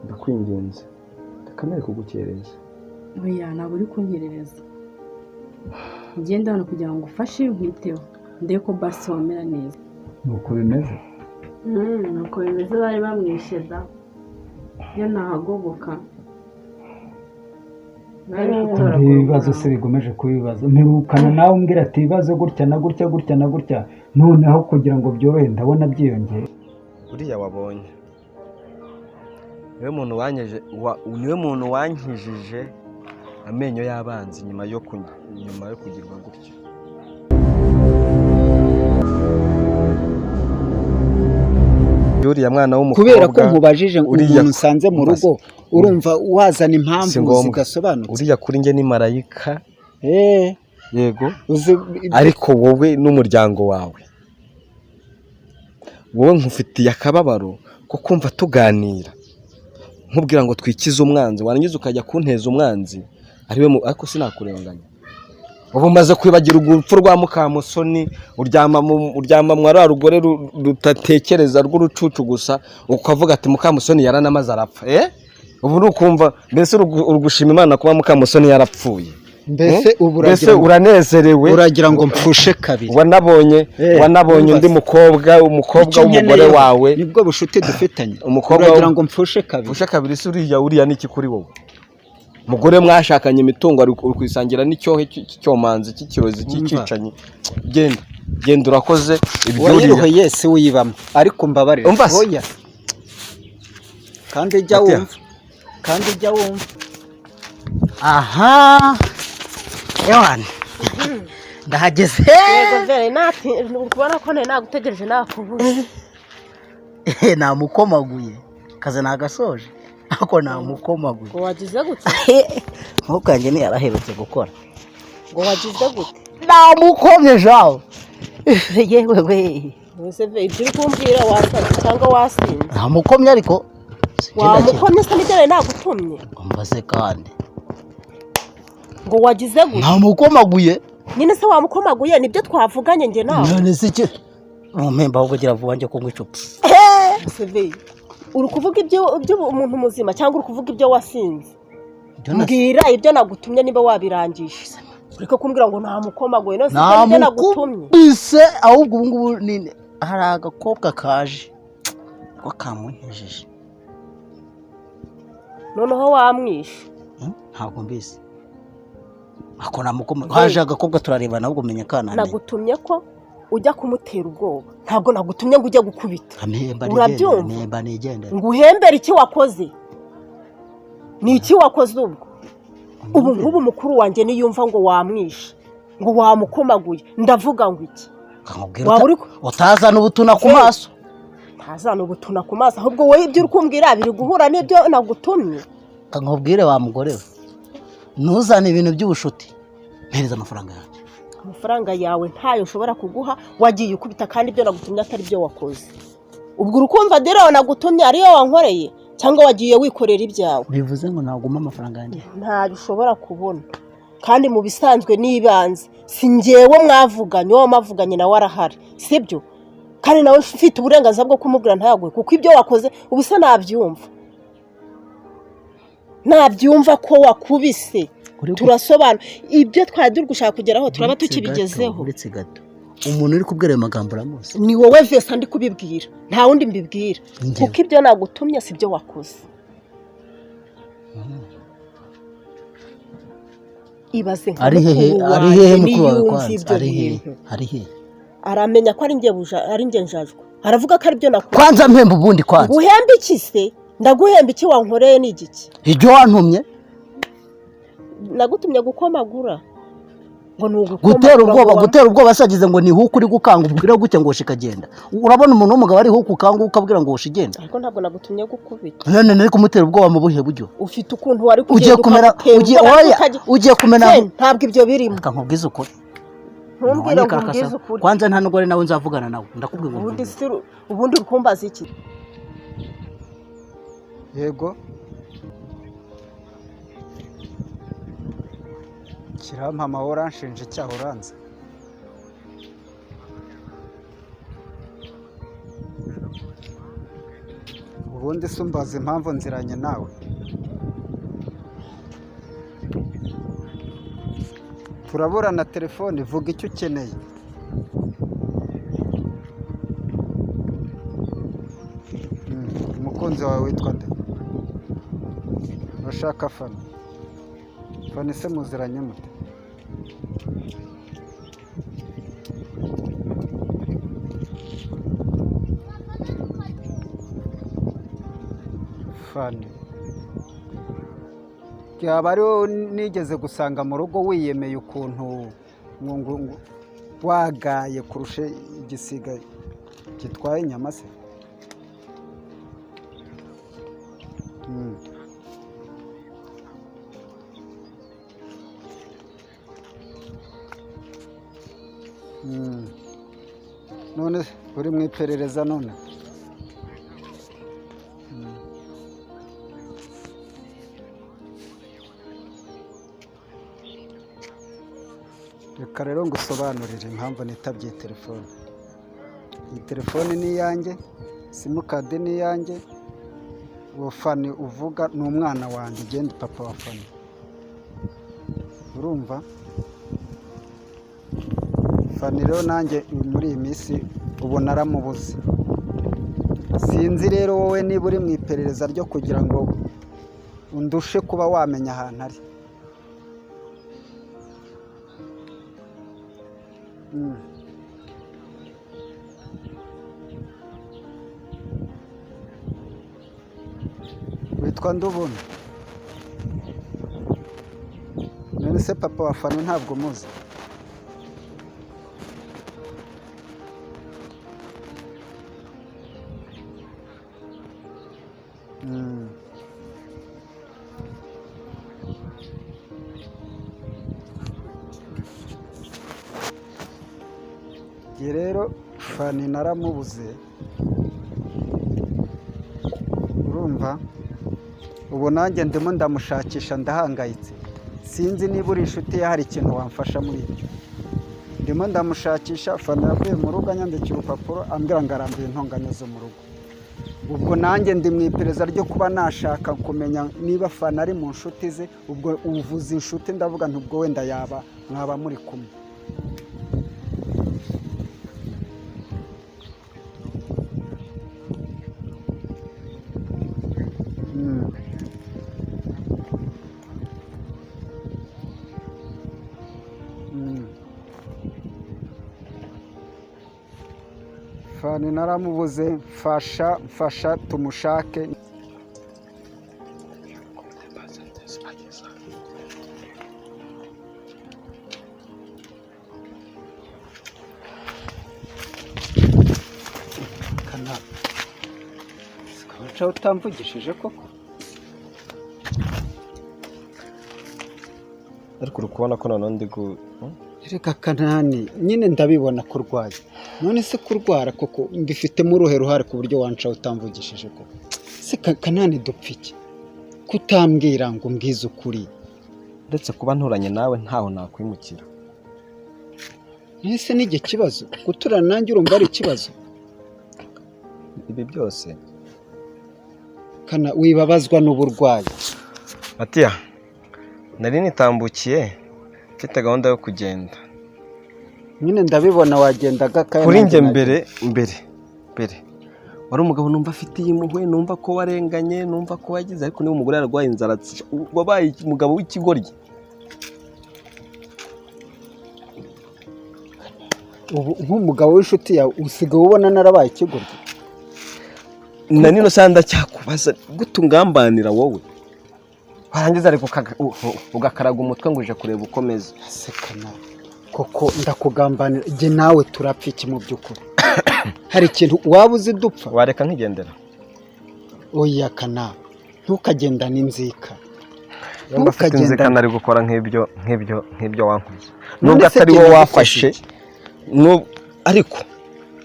ndakwinginze ndakamere kugukereza. Oya ntabwo uri kunyerereza. Ngenda hano kugira ngo ufashe nkwiteho ndebe ko basi wamera neza. Nuko bimeze? Nuko bimeze bari bamwishe da. Iyo nahagoboka. Ibibazo se bigomeje kubibaza. Mperukana nawe umbwira ati ibibazo gutya na gutya gutya na gutya. Noneho kugira ngo byorohe ndabona byiyongera. Uriya wabonye. Niwe muntu wankijije amenyo y'abanzi nyuma yo kugirwa gutya. Uriya mwana w'umukobwa kubera ko nkubajije umuntu nsanze mu rugo urumva wazana impamvu zigasobanutse. Uriya kuri nge ni marayika. Yego. Ariko wowe n'umuryango wawe, wowe nkufitiye akababaro ko kumva tuganira nkubwira ngo twikize umwanzi, warangiza ukajya kunteza umwanzi ariko sinakurenganya. Ubu maze kwibagira urupfu rwa Mukamusoni, uryama mwara rugore rutatekereza rw'urucucu gusa, ukavuga ati Mukamusoni yaranamaze arapfa. Ubu nukumva mbese urugushima Imana kuba Mukamusoni yarapfuye. Mbese uranezerewe, uragira ngo mpfushe kabiri. wanabonye undi umukobwa w'umugore wawe, nibwo bushuti dufitanye. Uragira ngo mpfushe kabiri se uriya niki kuri wowe? Umugore mwashakanye imitungo ari kwisangira n'icyohe cy'icyomanzi cy'ikirozi cy'icyicanyi. Genda urakoze ibyo uriya yese uyibamo, ariko mbabarira. Oya kandi jya wumva. Aha Yohani ndahageze. Yego vere nati ubona ko nagutegereje nakubuze. Namukomaguye kaze nagasoje ako namukomaguye. Ngo wagize gute? Nkuko yanjye ni yaraherutse gukora. Ngo wagize gute? Namukomye jaho. Yewe we. Wese ve ibyo kumbwira wasanze cyangwa wasinze. Namukomye ariko wamukomye se nigere nagutumye. Umbaze kandi. Ngo wagize gute? Namukomaguye. Nyine se wamukomaguye nibyo twavuganye nge nawe. None se iki? Umemba ahubwo gira vuba njye kunywa icupa. Seve uri kuvuga ibyo umuntu muzima cyangwa uri kuvuga ibyo wasinze? Mbwira ibyo nagutumye niba wabirangije. Uriko kumbwira ngo namukomaguye no se ibyo nagutumye. Bise ahubwo ubu ngubu ni hari agakobwa kaje ko kamunyejeje. Noneho wamwishe. Ntabwo mbise. Ako namukoma haje agakobwa turarebana ahubwo menya kana. Nagutumye ko ujya kumutera ubwoba, ntabwo nagutumye ngo ujye gukubita. Urabyumva nigendera ngo uhembere iki wakoze. Ni iki wakoze ubwo? Ubu ngubu mukuru wanjye niyumva ngo wamwishe, ngo wamukomaguye, ndavuga ngo iki? Utazana ubutuna ku maso. Ntazana ubutuna ku maso, ahubwo wowe ibyo uri kumbwira biri guhura n'ibyo nagutumye. Nkubwire wa mugore we, ntuzane ibintu by'ubushuti, mpereza amafaranga yawe. Amafaranga yawe ntayo ushobora kuguha, wagiye ukubita kandi ibyo nagutumye atari byo wakoze. Ubwo urukumva dero nagutumye ariyo wankoreye cyangwa wagiye wikorera ibyawe. Bivuze ngo naguma amafaranga yanjye. Ntayo ushobora kubona. Kandi mu bisanzwe nibanze si ngewe mwavuganye, wowe mavuganye nawe arahari, sibyo? Kandi nawe ufite uburenganzira bwo kumubwira ntayaguye kuko ibyo wakoze ubu se nabyumva ko wakubise. Turasobanura ibyo twari gushaka kugeraho turaba tukibigezeho. Uretse gato umuntu uri kubwira ayo magambo uramuzi. Ni wowe vese ndi kubibwira, nta wundi mbibwira kuko ibyo nagutumye si byo wakoze. Ibaze nka ari hehe mukuru wawe kwanza? Ari hehe aramenya ko ari nge njajwe, aravuga ko ari byo nakoze. Kwanza mpemba ubundi kwanza. Guhemba iki se? Ndaguhemba iki wankoreye ni igiki? Ibyo wantumye nagutumye gukomagura ngo gutera ubwoba sagize ngo ni huko uri gukanga ubwira gutya ngo shikagenda. Urabona umuntu w'umugabo ari huko ukanga ukabwira ngo ushigenda. Ariko ntabwo nagutumye gukubita. None nari kumutera ubwoba mu buhe buryo? Ufite ukuntu wari kugenda ugiye kumena ntabwo ibyo birimo. Akankubwiza ukuri. Ntumbwire ngo mbwize ukuri. Kwanza nta nugore nawe nzavugana nawe. Ndakubwira ngo ubundi urukumbaza iki? Yego kirampa amahoro anshinje icyaha uranze. ubundi se umbaza impamvu nziranye nawe. Turaburana telefone, vuga icyo ukeneye. Umukunzi wawe witwa nde? Urashaka Fani? Fani se muziranye mute? Fani yaba ariwo nigeze gusanga mu rugo wiyemeye ukuntu wagaye kurusha igisiga gitwaye inyama se? None uri mu iperereza none? Reka rero ngusobanurire impamvu nitabye iyi telefone. Iyi telefone ni iyanjye, simukadi ni iyanjye, uwo Fani uvuga ni umwana wanjye, ugenda papa wa Fani. Urumva? Fani rero nanjye muri iyi minsi ubu naramubuze. Sinzi rero wowe niba uri mu iperereza ryo kugira ngo undushe kuba wamenya ahantu ari. Witwa Ndubona? None se papa wa Fani ntabwo muzi? Rero Fani naramubuze. Urumva? Ubu nanjye ndimo ndamushakisha, ndahangayitse. Sinzi niba uri inshuti ye hari ikintu wamfasha muri ibyo. Ndimo ndamushakisha. Fani yavuye mu rugo anyandikira urupapuro ambwira ngo arambuye intonganya zo mu rugo. Ubwo nanjye ndi mu iperereza ryo kuba nashaka kumenya niba Fani ari mu nshuti ze. Ubwo uvuze inshuti ndavuga nti ubwo wenda yaba mwaba muri kumwe. Fani naramubuze, mfasha tumushake. Kana sikabaca utamvugishije koko? ariko uri kubona ko nanone ndi Reka Kanani, nyine ndabibona ko urwaye. None se kurwara koko mbifitemo uruhe ruhare ku buryo wanca utamvugishije koko? Se Kanani dupfa iki? Kutambwira ngo mbwize ukuri. ndetse kuba nturanye nawe ntaho nakwimukira. Ese nige kibazo? Guturana nanjye urumva ari ikibazo? Ibi byose Kana wibabazwa n'uburwayi. Matiya, nari nitambukiye mfite gahunda yo kugenda. Nyine ndabibona wagendaga kaya. Kuri njye mbere wari umugabo numva afitiye impuhwe, numva ko warenganye, numva ko wagize, ariko niba umugore yarwaye inzara wabaye umugabo w'ikigoryi. Ubu nk'umugabo w'inshuti yawe usigaye ubona narabaye ikigoryi? Na nino sanda cyakubaza gutungambanira wowe. Warangiza ariko ugakaraga umutwe ngo uje kureba ukomeza. Sekana koko ndakugambanira, je nawe turapfa iki mu by'ukuri? Hari ikintu waba uzi dupfa? Wareka nkigendera. Oya Kana, ntukagendana inzika. Ufite inzika nari gukora nk'ibyo wankoze. Nubwo atari wowe wafashe, ariko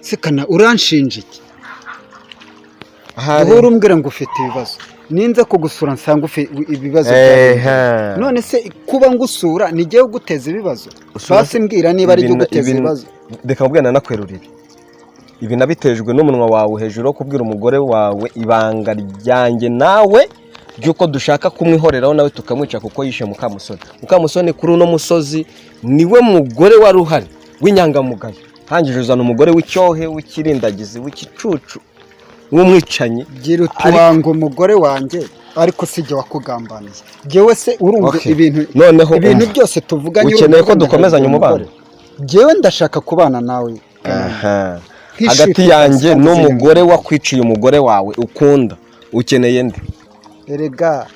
Sekana uranshinja iki? Uhora umbwira ngo ufite ibibazo. Ninze kugusura nsanga ufite ibibazo byawe. None se kuba ngusura ni giye guteza ibibazo? Basi mbwira niba ari byo guteza ibibazo. Reka mbwira nakwerurire. ibi nabitejwe n'umunwa wawe hejuru yo kubwira umugore wawe ibanga ryanjye nawe byuko dushaka kumwihoreraho nawe tukamwica kuko yishe Mukamusoni kuri uno musozi niwe mugore wari uhari w'inyangamugayo, hangije uzana umugore w'icyohe w'ikirindagizi w'ikicucu w'umwicanyi. gira utubanga umugore wanjye ariko sijye wakugambaniye jewe se urumva ibintu byose tuvuganye ukeneye ko dukomezanya umubano. jewe ndashaka kubana nawe hagati yanjye n'umugore wakwiciye umugore wawe ukunda ukeneye nde? erega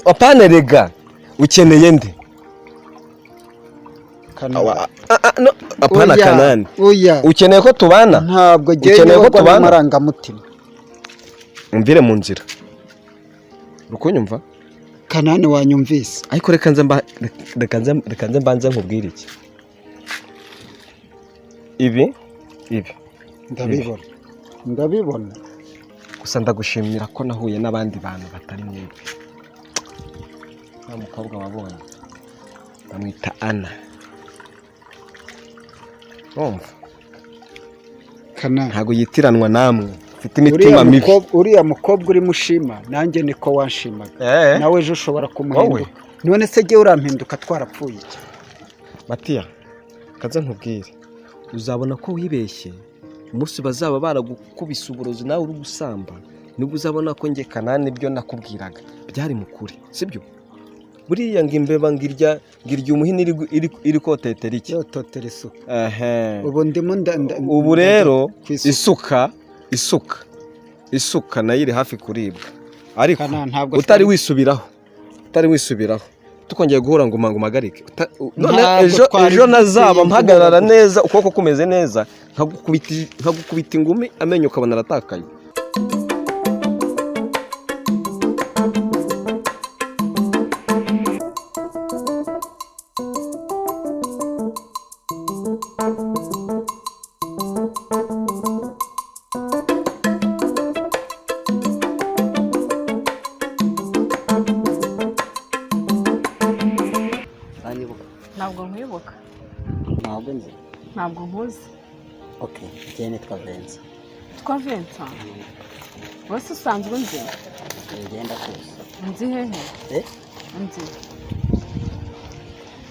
apana rega ukeneye nde? Apana Kanani ukeneye ko tubana? ntabwo ukeneye ko tubana amarangamutima. Umvire mu nzira rukunyumva Kanani wanyumvise ariko reka nze mbanze nkubwire iki. Ibi ndabibona gusa ndagushimira ko nahuye n'abandi bantu batari mwebwe. Nta mukobwa wabonye bamwita Ana, urumva ntabwo yitiranwa namwe, ufite imitima mibi. uriya mukobwa uri mushima nanjye niko wanshimaga nawe ejo ushobora kumuhinduka. none se jyewe urampinduka twarapfuye iki? Matiya kaze nkubwire, uzabona ko wibeshye umunsi bazaba baragukubise uburozi nawe uri gusamba, nibwo uzabona ko njye Kanani ibyo nakubwiraga byari mukuri, sibyo? Buriya ngo imbeba ngirya umuhini iri kotetera iki? yototera isuka. ubu ndimo ubu rero isuka nayo iri hafi kuribwa, ariko utari wisubiraho tukongeye guhura ngo umpagarike. None ejo nazaba mpagarara neza, ukuboko kumeze neza, nkagukubita ingumi amenyo ukabona aratakaye. ntabwo nkuzi. Okay, njye nitwa vensa. Twa vensa? Wese usanzwe unzi? Ngenda kuzi. Unzi hehe? Unzi.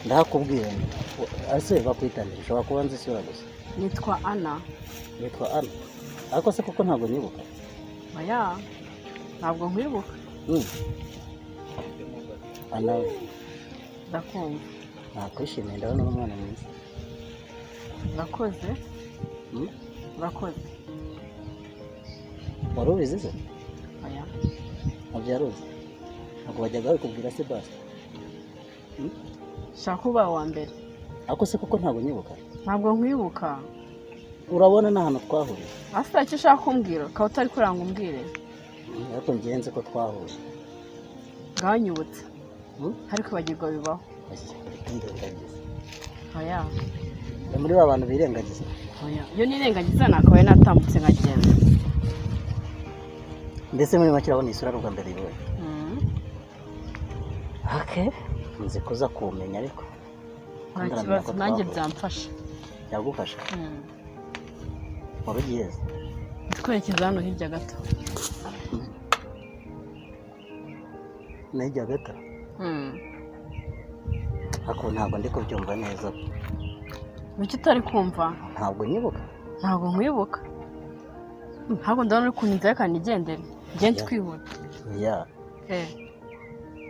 Ndakubwira ase bakwitandira ushobora kuba nzi sura gusa. Nitwa Ana. Nitwa Ana. Ariko se kuko ntabwo nibuka. Oya, ntabwo nkwibuka. Ana ndakumva. Nakwishimiye ndabona umwana mwiza. Urakoze? Urakoze. Wari ubizi se? Oya. Ntabyo yari uzi? Ntabwo wajyaga babikubwira se basi? Shaka uba wa mbere. Ariko se kuko ntabwo nyibuka? Ntabwo nkwibuka. Urabona n'ahantu twahuriye? Asa icyo ushaka kumbwira ukaba utari kuranga umbwire. Ariko ngenze ko twahuriye. Nganyibutse. Ariko bagirwa bibaho. Oya. Muri ba bantu birengagiza? Oya. Iyo nirengagiza nakabaye natambutse nkagenda. Mbese muri make urabona isura rwa mbere yiwe? Okay. Nzi kuza kumenya ariko. Nta kibazo nanjye byamfasha. Byagufasha? Warugiye? Twerekeza hano hirya gato. Hirya gato? Ako ntabwo ndi kubyumva neza. Nicyo utari kumva? Ntabwo nyibuka. Ntabwo nkwibuka. Ntabwo ndabona uri kunyinzira kandi igendere. Genda twihuta. Ya.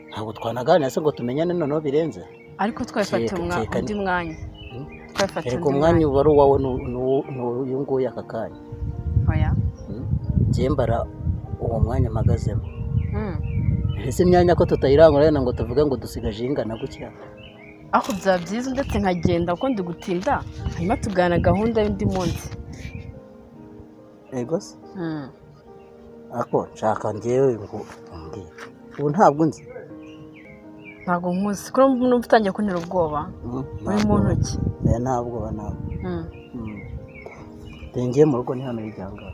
Ntabwo twanaganira se ngo tumenyane noneho birenze. Ariko twafata undi mwanya. Twafata undi mwanya wari uwawe n'uyu nguyu aka kanya. Oya. Jembara uwo mwanya mpagazemo. Ese imyanya ko tutayirangura ngo tuvuge ngo dusigaje ingana gutya. Ako byaba byiza ndetse nkagenda kuko ndi gutinda hanyuma tugana gahunda y'undi munsi. Ego se? Ako nshaka njyewe ngo umbwire. Ubu ntabwo nzi. Ntabwo nkuzi kuko numva utangiye kuntera ubwoba. Uri mu ntoki. Nta bwoba nawe. Ngiye mu rugo ni hano y'ijyanga.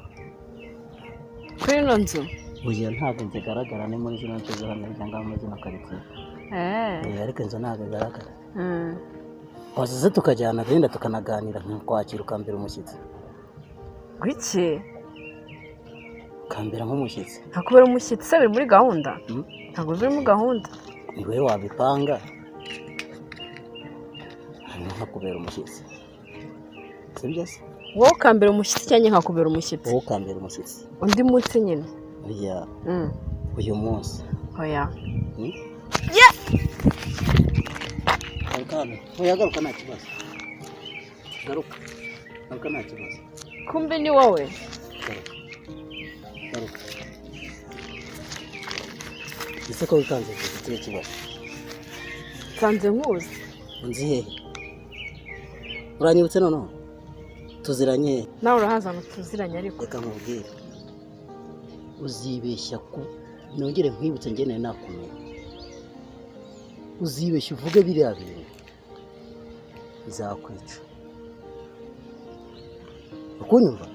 Kuri ino nzu? Oya ntabwo nzigaragara ni muri zino nzu hano y'ijyanga muri zino karitsiye. Ariko inzu ntabwo igaragara. Wazize tukajyana genda tukanaganira nkwakira ukambira umushyitsi. Gwiki? ukambera nk'umushyitsi. Hakubera umushyitsi se biri muri gahunda? Ntabwo biri muri gahunda. Ni wowe wabipanga hanyuma nkakubera umushyitsi, sibyo se? Wowe ukambera umushyitsi cyangwa nkakubera umushyitsi? Wowe ukambera umushyitsi. Undi munsi nyine? Oya, uyu munsi. Oya. Garuka nta kibazo. Garuka nta kibazo. Kumbe ni wowe? Garuka. Ese ko wikanze ufite ikibazo? Nsanze nkuzi. Unzi hehe? Uranyibutse noneho? Tuziranye hehe? Nawe urahazana tuziranye ariko. Reka nkubwire. Uzibeshya ko nongere nkwibutse njye nakumenya. Uzibeshya uvuge biriya bintu. Nzakwica. Ukunyumva?